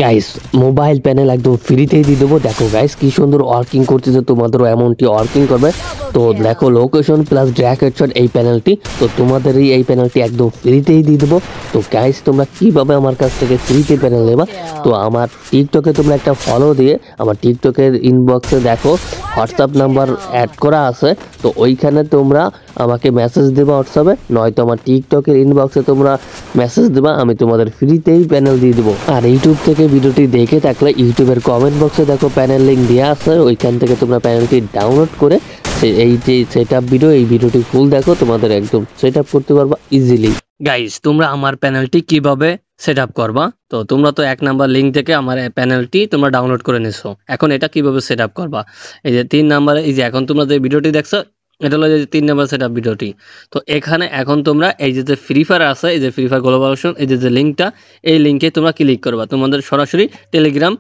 Guys mobile panel একদম ফ্রিতেই দিয়ে দেবো। দেখো গাইস কি সুন্দর ওয়ার্কিং করতেছে, তোমাদেরও এমনটি ওয়ার্কিং করবে। তো দেখো লোকেশন প্লাস ড্র্যাগ হেডশট এই প্যানেলটি, তো তোমাদেরই এই প্যানেলটি একদম ফ্রিতেই দিয়ে দেবো। তো গাইস তোমরা কিভাবে আমার কাছ থেকে ফ্রিতে প্যানেল নেবা, তো আমার টিকটকে তোমরা একটা ফলো দিয়ে আমার টিকটকের ইনবক্সে দেখো হোয়াটসঅ্যাপ নাম্বার অ্যাড করা আছে, তো ওইখানে তোমরা আমাকে মেসেজ দেবা হোয়াটসঅ্যাপে, নয়তো আমার টিকটকের ইনবক্সে তোমরা মেসেজ দেবা, আমি তোমাদের ফ্রিতেই প্যানেল দিয়ে দেবো। আর ইউটিউব থেকে ভিডিওটি দেখে থাকলে ইউটিউবের কমেন্ট বক্সে দেখো প্যানেল লিঙ্ক দেওয়া আছে, ওইখান থেকে তোমরা প্যানেলটি ডাউনলোড করে এই যে সেট আপ ভিডিও, এই ভিডিওটি ফুল দেখো, তোমাদের একদম সেট আপ করতে পারবা ইজিলি। গাইস তোমরা আমার প্যানেলটি কিভাবে সেট আপ করবা, তো তোমরা তো 1 নাম্বার লিঙ্ক থেকে আমার প্যানেলটি তোমরা ডাউনলোড করে নিছো। এখন এটা কিভাবে সেট আপ করবা, এই যে 3 নাম্বারে, এই যে এখন তোমরা যে ভিডিওটি দেখছো এটা হলো যে 3 নাম্বার সেট আপ ভিডিওটি। তো এখানে এখন তোমরা এই যে ফ্রি ফায়ার আছে, এই যে ফ্রি ফায়ার গ্লোবাল অপশন, এই যে লিঙ্কটা, এই লিঙ্কে তোমরা ক্লিক করবা, তোমাদের সরাসরি টেলিগ্রাম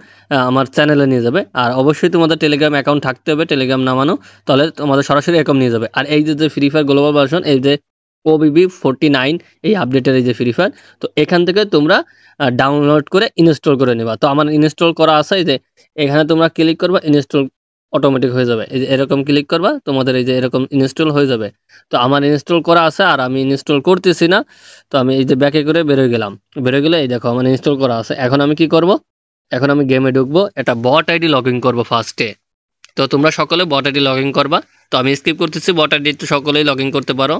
আমার চ্যানেলে নিয়ে যাবে। আর অবশ্যই তোমাদের টেলিগ্রাম অ্যাকাউন্ট থাকতে হবে, টেলিগ্রাম নামানো, তাহলে তোমাদের সরাসরি অ্যাকাউন্ট নিয়ে যাবে। আর এই যে ফ্রি ফায়ার গ্লোবাল ভার্সন, এই যে OBB 49 এই আপডেটের এই যে ফ্রি ফায়ার, তো এখান থেকে তোমরা ডাউনলোড করে ইনস্টল করে নেবা। তো আমার ইনস্টল করা আছে, এই যে এখানে তোমরা ক্লিক করবা, ইনস্টল অটোমেটিক হয়ে যাবে। এই যে এরকম ক্লিক করবা, তোমাদের এই যে এরকম ইনস্টল হয়ে যাবে। তো আমার ইনস্টল করা আছে আর আমি ইনস্টল করতেছি না, তো আমি এই যে ব্যাকে করে বেরোয় গেলাম। বেরোয় গেলে এই দেখো আমার ইনস্টল করা আছে। এখন আমি কি করব, এখন আমি গেমে ঢুকবো, এটা বট আইডি লগ ইন করবো ফার্স্টে। তো তোমরা সকলে বট আইডি লগ ইন করবা, তো আমি স্কিপ করতেছি, বট আইডি তো সকলেই লগ ইন করতে পারো।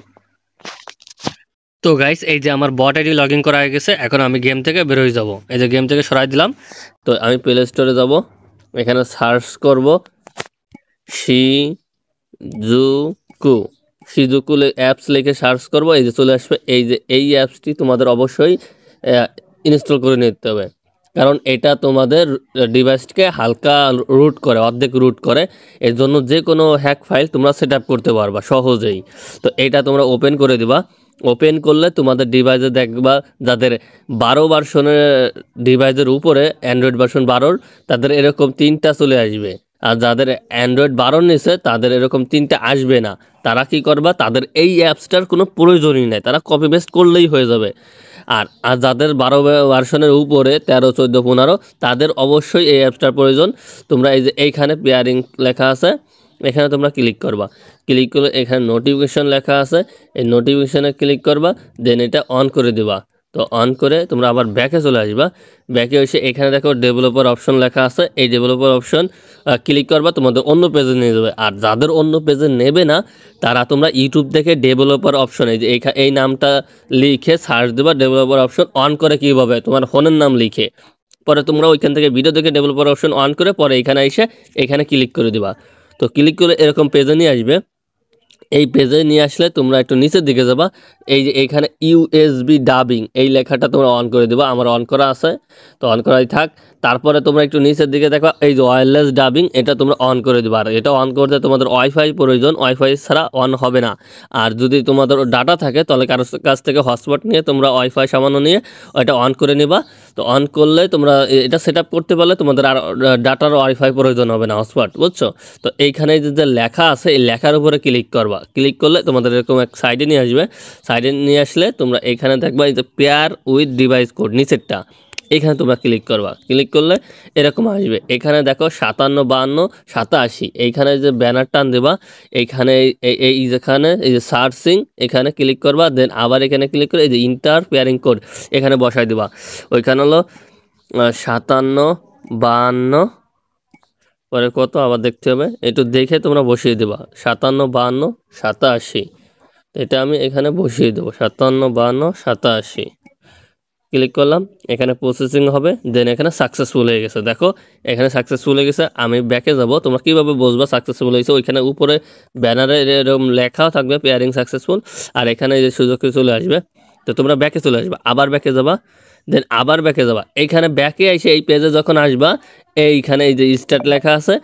তো গাইস এই যে আমার বট আইডি লগ ইন করা হয়ে গেছে, এখন আমি গেম থেকে বেরোয় যাব। এই যে গেম থেকে সরাই দিলাম, তো আমি প্লে স্টোরে যাব, এখানে সার্চ করব শিজুকু, শিজুকু অ্যাপস লিখে সার্চ করব, এই যে চলে আসবে। এই যে এই অ্যাপসটি তোমাদের অবশ্যই ইনস্টল করে নিতে হবে, কারণ এটা তোমাদের ডিভাইসকে হালকা রুট করে, অর্ধেক রুট করে, এর জন্য যে কোনো হ্যাক ফাইল তোমরা সেট আপ করতে পারবা সহজেই। তো এটা তোমরা ওপেন করে দিবা। ওপেন করলে তোমাদের ডিভাইসে দেখবা যাদের 12 ভার্সনের ডিভাইসের উপরে, অ্যান্ড্রয়েড ভার্সন 12, তাদের এরকম 3টা চলে আসবে। আর যাদের অ্যান্ড্রয়েড 12 নিচে তাদের এরকম 3টা আসবে না। তারা কি করবা, তাদের এই অ্যাপসটার কোনো প্রয়োজনই নেই, তারা কপি পেস্ট করলেই হয়ে যাবে। আর আর যাদের 12 ভার্সনের উপরে, 13, 14, 15, তাদের অবশ্যই এই অ্যাপসটার প্রয়োজন। তোমরা এই যে এইখানে পেয়ারিং লেখা আছে, এখানে তোমরা ক্লিক করবা। ক্লিক করলে এখানে নোটিফিকেশন লেখা আছে, এই নোটিফিকেশনে ক্লিক করবা, দেন এটা অন করে দিবা। তো অন করে তোমরা আবার ব্যাকে চলে আসবা। ব্যাকে এসে এখানে দেখো ডেভেলপার অপশন লেখা আছে, এই ডেভেলপার অপশন ক্লিক করবা, তোমাদের অন্য পেজে নিয়ে যাবে। আর যাদের অন্য পেজে নেবে না, তারা তোমরা ইউটিউব থেকে ডেভেলপার অপশন, এই যে এই নামটা লিখে সার্চ দেবা, ডেভেলপার অপশন অন করে কীভাবে, তোমার ফোনের নাম লিখে, পরে তোমরা ওইখান থেকে ভিডিও দেখে ডেভেলপার অপশন অন করে পরে এখানে এসে এখানে ক্লিক করে দিবা। তো ক্লিক করে এরকম পেজে নিয়ে আসবে। এই পেজে নিয়ে আসলে তোমরা একটু নিচের দিকে যাবা, এই যে এইখানে USB ডাবিং এই লেখাটা তোমরা অন করে দেবা, আমার অন করা আছে, তো অন করাই থাক। তারপরে তোমরা একটু নিচের দিকে দেখবা, এই যে ওয়্যারলেস ডাবিং, এটা তোমরা অন করে দেবা। আর এটা অন করতে তোমাদের ওয়াইফাই প্রয়োজন, ওয়াইফাই ছাড়া অন হবে না। আর যদি তোমাদের ডাটা থাকে তাহলে কারোর কাছ থেকে হটস্পট নিয়ে তোমরা ওয়াইফাই সামান্য নিয়ে এটা অন করে নেবা। তো অন করলে তোমরা এটা সেট আপ করতে পারলে তোমাদের আর ডাটার ওয়াইফাই প্রয়োজন হবে না, হটস্পট, বুঝছো? তো এইখানে যে লেখা আছে এই লেখার উপরে ক্লিক করবা। ক্লিক করলে তোমাদের এরকম এক সাইডে নিয়ে আসবে। সাইডে নিয়ে আসলে তোমরা এইখানে দেখবা এই যে পেয়ার উইথ ডিভাইস কোড, নিচেরটা, এখানে তোমরা ক্লিক করবা। ক্লিক করলে এরকম আসবে। এখানে দেখো 57, 52, 87, এইখানে যে ব্যানার টান দেবা, এইখানে এই যেখানে এই যে সার্চিং, এখানে ক্লিক করবা, দেন আবার এখানে ক্লিক করে এই যে ইন্টার পেয়ারিং কোড এখানে বসাই দিবা। ওইখানে হলো 57, 52, পরে কত আবার দেখতে হবে, একটু দেখে তোমরা বসিয়ে দেবা। 57, 52, 87, এটা আমি এখানে বসিয়ে দেবো, 57, 52, 87। ক্লিক করলাম, এখানে প্রসেসিং হবে, দেন এখানে সাকসেসফুল হয়ে গেছে। দেখো এখানে সাকসেসফুল হয়ে গেছে। আমি ব্যাকে যাব, তোমরা কীভাবে বুঝবা সাকসেসফুল হয়েছে, ওইখানে উপরে ব্যানারে এরকম লেখাও থাকবে পেয়ারিং সাকসেসফুল, আর এখানে যে সুযোগে চলে আসবে। তো তোমরা ব্যাকে চলে আসবা, আবার ব্যাকে যাবা, দেন আবার ব্যাকে যাবা। এইখানে ব্যাকে এসে এই পেজে যখন আসবা, এইখানে এই যে স্টার্ট লেখা আছে,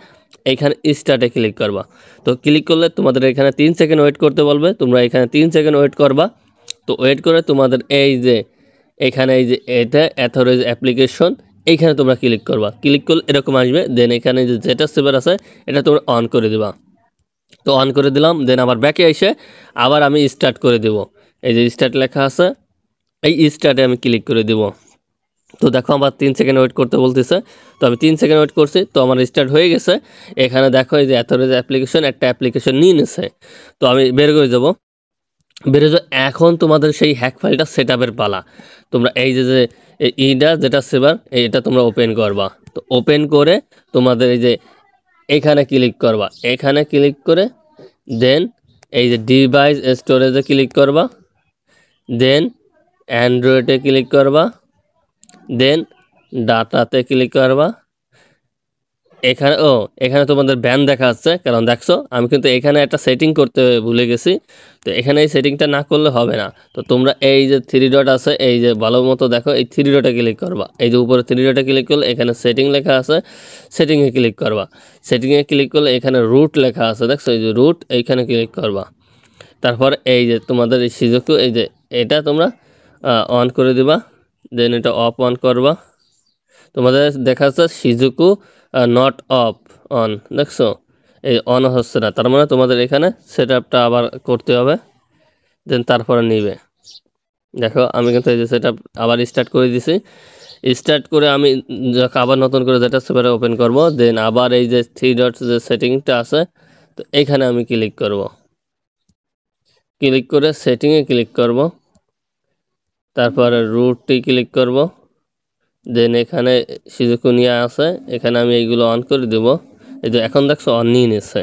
এইখানে স্টার্টে ক্লিক করবা। তো ক্লিক করলে তোমাদের এখানে 3 সেকেন্ড ওয়েট করতে বলবে, তোমরা এখানে 3 সেকেন্ড ওয়েট করবা। তো ওয়েট করে তোমাদের এই যে এখানে এই যে এটা অথরাইজ অ্যাপ্লিকেশন, এইখানে তোমরা ক্লিক করবা। ক্লিক করলে এরকম আসবে, দেন এখানে যে যেটা সেভার আছে এটা তোমরা অন করে দিবা। তো অন করে দিলাম, দেন আবার ব্যাকে এসে আবার আমি স্টার্ট করে দেব। এই যে স্টার্ট লেখা আছে, এই স্টার্টে আমি ক্লিক করে দেব। তো দেখো আমার 3 সেকেন্ড ওয়েট করতে বলতেছে, তো আমি 3 সেকেন্ড ওয়েট করছি, তো আমার স্টার্ট হয়ে গেছে। এখানে দেখো এই যে এতরেজ অ্যাপ্লিকেশন, একটা অ্যাপ্লিকেশন নিয়ে নিছে। তো আমি বের করে যাব, বের হয়ে এখন তোমাদের সেই হ্যাক ফাইলটা সেট আপের পালা। তোমরা এই যে যে ইটা যেটা সেভার এটা তোমরা ওপেন করবা। তো ওপেন করে তোমাদের এই যে এখানে ক্লিক করবা, এখানে ক্লিক করে দেন এই যে ডিভাইস স্টোরেজে ক্লিক করবা, দেন অ্যান্ড্রয়েডে ক্লিক করবা, দেন ডাটাতে ক্লিক করবা। এখানে এখানে তোমাদের ব্যান দেখা যাচ্ছে, কারণ দেখছো আমি কিন্তু এখানে একটা সেটিং করতে ভুলে গেছি। তো এখানে এই সেটিংটা না করলে হবে না। তো তোমরা এই যে 3 ডট আছে, এই যে ভালো মতো দেখো, এই 3 ডটে ক্লিক করবা। এই যে উপরে 3 ডটে ক্লিক করলে এখানে সেটিং লেখা আছে, সেটিংয়ে ক্লিক করবা। সেটিংয়ে ক্লিক করলে এখানে রুট লেখা আছে, দেখছো এই যে রুট, এইখানে ক্লিক করবা। তারপর এই যে তোমাদের এই সিজুকু, এই যে এটা তোমরা অন করে দিবা, দেন এটা অফ অন করবা। তোমাদের দেখা যাচ্ছে সিজুকু নট অফ অন, দেখছো এই অন হচ্ছে না, তার মানে তোমাদের এখানে সেট আপটা আবার করতে হবে, দেন তারপরে নিবে। দেখো আমি কিন্তু এই যে সেট আপ আবার স্টার্ট করে দিছি। স্টার্ট করে আমি আবার নতুন করে যেটা সেভারে ওপেন করব, দেন আবার এই যে 3 ডট যে সেটিংটা আছে, তো এখানে আমি ক্লিক করব। ক্লিক করে সেটিংয়ে ক্লিক করব, তারপরে রুটটি ক্লিক করব, দেন এখানে সিজুকু নিয়ে আছে, এখানে আমি এইগুলো অন করে দেব। এই যে এখন দেখছো অন নিয়ে নিচ্ছে।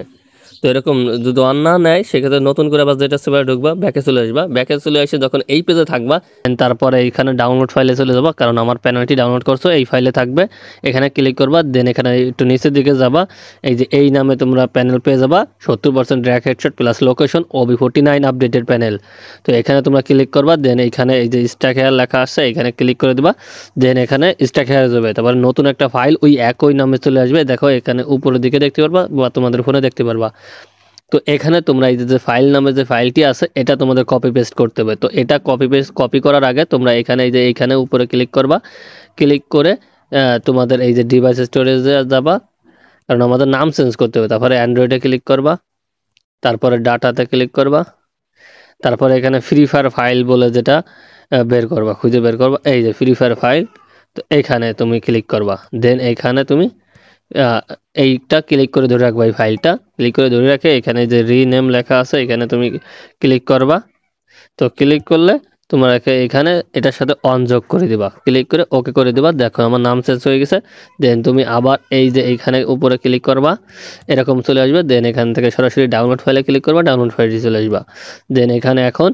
তো এরকম যদি অন না নেয় সেক্ষেত্রে নতুন করে আবার যেটা সেভারে ঢুকবা, ব্যাকে চলে আসবা। ব্যাকে চলে এসে যখন এই পেজে থাকবা, তারপরে এইখানে ডাউনলোড ফাইলে চলে যাবা, কারণ আমার প্যানেলটি ডাউনলোড করছো এই ফাইলে থাকবে। এখানে ক্লিক করবা, দেন এখানে একটু নিচের দিকে যাবা, এই যে এই নামে তোমরা প্যানেল পেয়ে যাবা, 70% drag headshot plus location OB49 updated panel. তো এখানে তোমরা ক্লিক করবা, দেন এইখানে এই যে স্ট্যাক হেয়ার লেখা আছে, এখানে ক্লিক করে দিবা, দেন এখানে স্ট্যাক হেয়ার যাবে। তারপর নতুন একটা ফাইল ওই একই নামে চলে আসবে, দেখো এখানে উপরের দিকে দেখতে পারবা বা তোমাদের ফোনে দেখতে পারবা। তো এখানে তোমরা এই যে ফাইল নামে যে ফাইলটি আছে এটা তোমাদের কপি পেস্ট করতে হবে। তো এটা কপি করার আগে তোমরা এখানে এই যে এইখানে উপরে ক্লিক করবা, ক্লিক করে তোমাদের এই যে ডিভাইস স্টোরেজে যাবা, কারণ আমাদের নাম চেঞ্জ করতে হবে। তারপরে অ্যান্ড্রয়েডে ক্লিক করবা, তারপরে ডাটাতে ক্লিক করবা, তারপরে এখানে ফ্রি ফায়ার ফাইল বলে যেটা বের করবা, খুঁজে বের করবা, এই যে ফ্রি ফায়ার ফাইল। তো এইখানে তুমি ক্লিক করবা, দেন এইখানে তুমি এইটা ক্লিক করে ধরে রাখবা, এই ফাইলটা ক্লিক করে ধরে রাখে এখানে যে রিনেম লেখা আছে এখানে তুমি ক্লিক করবা। তো ক্লিক করলে তোমার এখানে এটার সাথে অন যোগ করে দিবা, ক্লিক করে ওকে করে দিবা। দেখো আমার নাম চেঞ্জ হয়ে গেছে। দেন তুমি আবার এই যে এইখানে উপরে ক্লিক করবা, এরকম চলে আসবে। দেন এখান থেকে সরাসরি ডাউনলোড ফাইলে ক্লিক করবা, ডাউনলোড ফাইলটি চলে আসবা। দেন এখানে এখন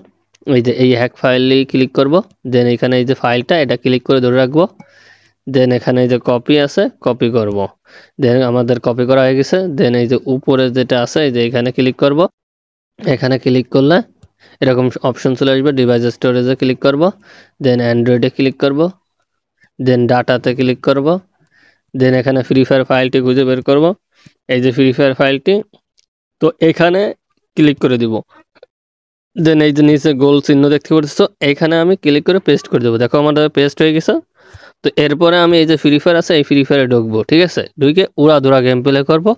এই যে এই হ্যাক ফাইলেই ক্লিক করব, দেন এখানে এই যে ফাইলটা এটা ক্লিক করে ধরে রাখবো, দেন এখানে এই যে কপি আছে কপি করব। দেন আমাদের কপি করা হয়ে গেছে। দেন এই যে উপরে যেটা আছে এই যে এখানে ক্লিক করব, এখানে ক্লিক করলে এরকম অপশন চলে আসবে, ডিভাইস স্টোরেজে ক্লিক করব, দেন অ্যান্ড্রয়েডে ক্লিক করব, দেন ডাটাতে ক্লিক করব, দেন এখানে ফ্রি ফায়ার ফাইলটি খুঁজে বের করব, এই যে ফ্রি ফায়ার ফাইলটি। তো এখানে ক্লিক করে দিব, দেন এই যে নিচে গোল চিহ্ন দেখতে পাচ্ছ, এখানে আমি ক্লিক করে পেস্ট করে দেবো। দেখো আমাদের পেস্ট হয়ে গেছে। তো এরপরে আমি এই যে ফ্রি ফায়ার আছে এই ফ্রি ফায়ারে ঢুকবো, ঠিক আছে, ঢুকে উড়াধুরা গেম প্লে করবো।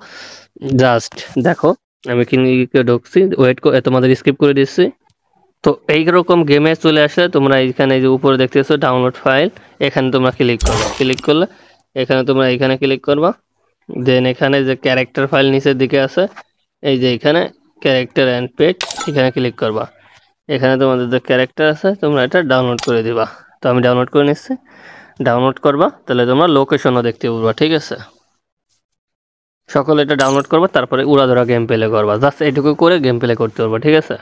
জাস্ট দেখো আমি কিনে ঢুকছি, ওয়েট তোমাদের স্কিপ করে দিচ্ছি। তো এইরকম গেমে চলে আসলে তোমরা এইখানে যে উপরে দেখতেছো ডাউনলোড ফাইল, এখানে তোমরা ক্লিক করবে, ক্লিক করলে এখানে তোমরা এখানে ক্লিক করবা। দেন এখানে যে ক্যারেক্টার ফাইল নিচের দিকে আছে, এই যে এখানে ক্যারেক্টার অ্যান্ড পেট, এখানে ক্লিক করবা। এখানে তোমাদের যে ক্যারেক্টার আছে তোমরা এটা ডাউনলোড করে দিবা। তো আমি ডাউনলোড করে নিচ্ছি, ডাউনলোড করবা, তাহলে তোমরা লোকেশনও দেখতে পারবা, ঠিক আছে। সকলে এটা ডাউনলোড করবা, তারপরে উড়াধুরা গেম প্লে করবা, জাস্ট এইটুকু করে গেম প্লে করতে পারবা, ঠিক আছে।